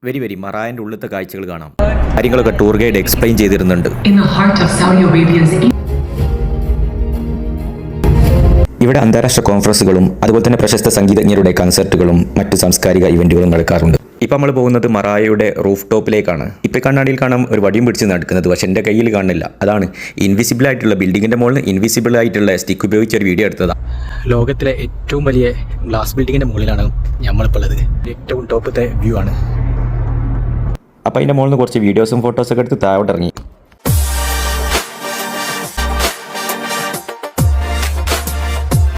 Very മറായൻ്റെ ഉള്ളിലത്തെ കാഴ്ചകൾ കാണാം. കാര്യങ്ങളൊക്കെ ടൂർ ഗൈഡ് എക്സ്പ്ലെയിൻ ചെയ്തിരുന്നുണ്ട്. ഇവിടെ അന്താരാഷ്ട്ര കോൺഫറൻസുകളും അതുപോലെ തന്നെ പ്രശസ്ത സംഗീതജ്ഞരുടെ കൺസർട്ടുകളും മറ്റ് സാംസ്കാരിക ഇവന്റുകളും നടക്കാറുണ്ട്. ഇപ്പം നമ്മൾ പോകുന്നത് മറായയുടെ റൂഫ് ടോപ്പിലേക്കാണ്. ഇപ്പം കണ്ണാടിയിൽ കാണാം ഒരു വടിയും പിടിച്ച് നടക്കുന്നത്, പക്ഷെ എൻ്റെ കയ്യിൽ കാണുന്നില്ല. അതാണ് ഇൻവിസിബിൾ ആയിട്ടുള്ള ബിൽഡിങ്ങിൻ്റെ മുകളിൽ ഇൻവിസിബിൾ ആയിട്ടുള്ള സ്റ്റിക്ക് ഉപയോഗിച്ച് ഒരു വീഡിയോ എടുത്തതാണ്. ലോകത്തിലെ ഏറ്റവും വലിയ ഗ്ലാസ് ബിൽഡിങ്ങിൻ്റെ മുകളിലാണ് നമ്മളിപ്പോൾ ഉള്ളത്. ഏറ്റവും ടോപ്പത്തെ വ്യൂ ആണ്. അപ്പോൾ അതിൻ്റെ മുകളിൽ നിന്ന് കുറച്ച് വീഡിയോസും ഫോട്ടോസൊക്കെ എടുത്ത് താഴോട്ട് ഇറങ്ങി.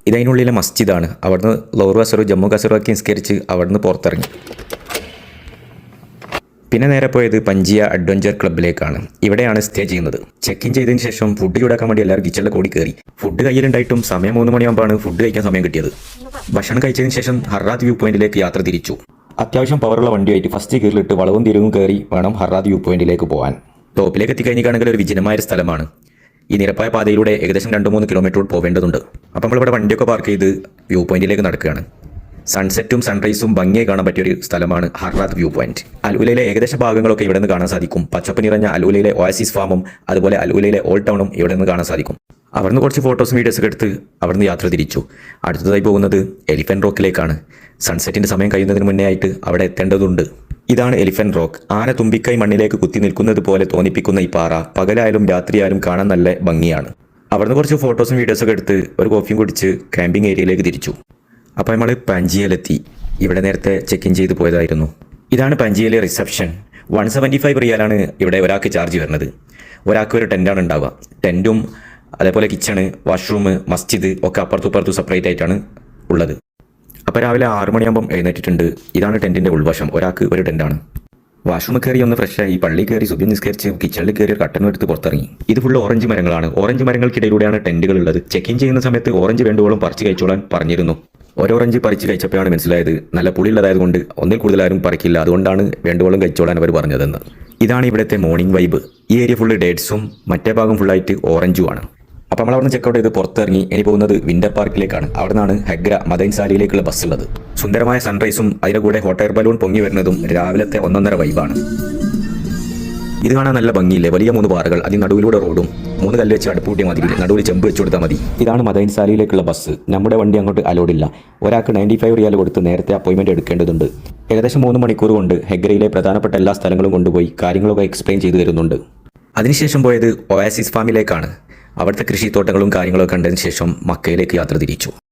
ഇതിനുള്ളിലെ മസ്ജിദാണ്. അവിടുന്ന് ലോവർ കസറു ജമ്മു കസറുമൊക്കെ നിസ്കരിച്ച് അവിടുന്ന് പുറത്തിറങ്ങി. പിന്നെ നേരെ പോയത് പഞ്ചിയ അഡ്വഞ്ചർ ക്ലബ്ബിലേക്കാണ്. ഇവിടെയാണ് സ്റ്റേ ചെയ്യുന്നത്. ചെക്ക് ഇൻ ചെയ്തതിന് ശേഷം ഫുഡ് ചൂടാക്കാൻ വേണ്ടി എല്ലാവരും കിച്ചണിൽ കൂടി കയറി. ഫുഡ് കയ്യിലുണ്ടായിട്ടും സമയം 3 മണിയാകുമ്പോഴാണ് ഫുഡ് കഴിക്കാൻ സമയം കിട്ടിയത്. ഭക്ഷണം കഴിച്ചതിന് ശേഷം ഹറാത്ത് വ്യൂ പോയിന്റിലേക്ക് യാത്ര തിരിച്ചു. അത്യാവശ്യം പവറുള്ള വണ്ടിയായിട്ട് ഫസ്റ്റ് ഗിയറിലിട്ട് വളവും തിരിവും കയറി വേണം ഹറാത്ത് വ്യൂ പോയിന്റിലേക്ക് പോകാൻ. ടോപ്പിലേക്ക് എത്തിക്കഴിഞ്ഞാണെങ്കിൽ ഒരു വിജനമായ ഒരു സ്ഥലമാണ്. ഈ നിരപ്പായ പാതയിലൂടെ ഏകദേശം 2-3 കിലോമീറ്റർ പോവേണ്ടതുണ്ട്. അപ്പോൾ നമ്മളിവിടെ വണ്ടിയൊക്കെ പാർക്ക് ചെയ്ത് വ്യൂ പോയിന്റിലേക്ക് നടക്കുകയാണ്. സൺസെറ്റും സൺറൈസും ഭംഗിയായി കാണാൻ പറ്റിയൊരു സ്ഥലമാണ് ഹറാത്ത് വ്യൂ പോയിന്റ്. അൽഉലയിലെ ഏകദേശ ഭാഗങ്ങളൊക്കെ ഇവിടെ നിന്ന് കാണാൻ സാധിക്കും. പച്ചപ്പ് നിറഞ്ഞ അൽഉലയിലെ ഒയാസിസ് ഫാമും അതുപോലെ അൽഉലയിലെ ഓൾഡ് ടൗണും ഇവിടെ നിന്ന് കാണാൻ സാധിക്കും. അവിടുന്ന് കുറച്ച് ഫോട്ടോസും വീഡിയോസൊക്കെ എടുത്ത് അവിടുന്ന് യാത്ര തിരിച്ചു. അടുത്തതായി പോകുന്നത് എലിഫന്റ് റോക്കിലേക്കാണ്. സൺസെറ്റിൻ്റെ സമയം കഴിയുന്നതിന് മുന്നേ ആയിട്ട് അവിടെ എത്തേണ്ടതുണ്ട്. ഇതാണ് എലിഫന്റ് റോക്ക്. ആന തുമ്പിക്കൈ മണ്ണിലേക്ക് കുത്തി നിൽക്കുന്നത് പോലെ തോന്നിപ്പിക്കുന്ന ഈ പാറ പകലായാലും രാത്രിയായാലും കാണാൻ നല്ല ഭംഗിയാണ്. അവിടുന്ന് കുറച്ച് ഫോട്ടോസും വീഡിയോസൊക്കെ എടുത്ത് ഒരു കോഫിയും കുടിച്ച് ക്യാമ്പിംഗ് ഏരിയയിലേക്ക് തിരിച്ചു. അപ്പോൾ നമ്മൾ പഞ്ചിയയിലെത്തി. ഇവിടെ നേരത്തെ ചെക്ക് ഇൻ ചെയ്ത് പോയതായിരുന്നു. ഇതാണ് പഞ്ചിയയിലെ റിസപ്ഷൻ. 175 റിയാലാണ് ഇവിടെ ഒരാൾക്ക് ചാർജ് വരുന്നത്. ഒരാൾക്ക് ഒരു ടെൻറ്റാണ് ഉണ്ടാവുക. ടെൻറ്റും അതേപോലെ കിച്ചണ്, വാഷ്റൂം, മസ്ജിദ് ഒക്കെ അപ്പുറത്തും സെപ്പറേറ്റ് ആയിട്ടാണ് ഉള്ളത്. അപ്പോൾ രാവിലെ 6 മണിയാകുമ്പം എഴുന്നേറ്റിട്ടുണ്ട്. ഇതാണ് ടെൻറ്റിൻ്റെ ഉൾവശം. ഒരാൾക്ക് ഒരു ടെൻറ്റാണ്. വാഷ്റൂമിൽ കയറി ഒന്ന് ഫ്രഷായി പള്ളി കയറി സുബി നിസ്കരിച്ച് കിച്ചണിൽ കയറി ഒരു കട്ടനും എടുത്ത് പുറത്തിറങ്ങി. ഇത് ഫുള്ള് ഓറഞ്ച് മരങ്ങളാണ്. ഓറഞ്ച് മരങ്ങൾക്കിടയിലൂടെയാണ് ടെൻറ്റുകൾ ഉള്ളത്. ചെക്ക് ഇൻ ചെയ്യുന്ന സമയത്ത് ഓറഞ്ച് വേണ്ടുവോളം പറിച്ച് കഴിച്ചോളാൻ പറഞ്ഞിരുന്നു. ഓരോ ഓറഞ്ച് പറിച്ച് കഴിച്ചപ്പോഴാണ് മനസ്സിലായത് നല്ല പുളിയുള്ളതായതുകൊണ്ട് ഒന്നിൽ കൂടുതലാരും പറിക്കില്ല, അതുകൊണ്ടാണ് വേണ്ടുവോളം കഴിച്ചോളാൻ അവർ പറഞ്ഞതെന്ന്. ഇതാണ് ഇവിടുത്തെ മോർണിംഗ് വൈബ്. ഈ ഏരിയ ഫുള്ള് ഡേറ്റ്സും മറ്റേ ഭാഗം ഫുള്ളായിട്ട് ഓറഞ്ചുമാണ്. അപ്പോൾ നമ്മൾ അവിടുന്ന് ചെക്കൗട്ട് ചെയ്ത് പുറത്തിറങ്ങി. ഇനി പോകുന്നത് വിന്റർ പാർക്കിലേക്കാണ്. അവിടെ നിന്നാണ് ഹെഗ്ര മദൈൻ സാലിയിലേക്കുള്ള ബസ് ഉള്ളത്. സുന്ദരമായ സൺറൈസും അതിൻ്റെ കൂടെ ഹോട്ട് എയർ ബലൂൺ പൊങ്ങി വരുന്നതും രാവിലത്തെ 1.5 വൈബാണ്. ഇത് കാണാൻ നല്ല ഭംഗിയില്ലേ? വലിയ 3 പാറകൾ, അതിന് നടുവിലൂടെ റോഡും 3 കല്ല് വെച്ച് അടുപ്പ് കൂട്ടിയ മതി, നടുവിൽ ചെമ്പ് വെച്ച് കൊടുത്താൽ മതി. ഇതാണ് മദൈൻ സാലിയിലേക്കുള്ള ബസ്. നമ്മുടെ വണ്ടി അങ്ങോട്ട് അലോഡില്ല. ഒരാൾക്ക് 95 റിയാൽ കൊടുത്ത് നേരത്തെ അപ്പോയിൻമെൻറ്റ് എടുക്കേണ്ടതുണ്ട്. ഏകദേശം 3 മണിക്കൂർ കൊണ്ട് ഹെഗ്രയിലെ പ്രധാനപ്പെട്ട എല്ലാ സ്ഥലങ്ങളും കൊണ്ടുപോയി കാര്യങ്ങളൊക്കെ എക്സ്പ്ലെയിൻ ചെയ്തു തരുന്നുണ്ട്. അതിനുശേഷം പോയത് ഒയാസിസ് ഫാമിലേക്കാണ്. അവിടുത്തെ കൃഷിത്തോട്ടങ്ങളും കാര്യങ്ങളൊക്കെ കണ്ടതിന് ശേഷം മക്കയിലേക്ക് യാത്ര തിരിച്ചു.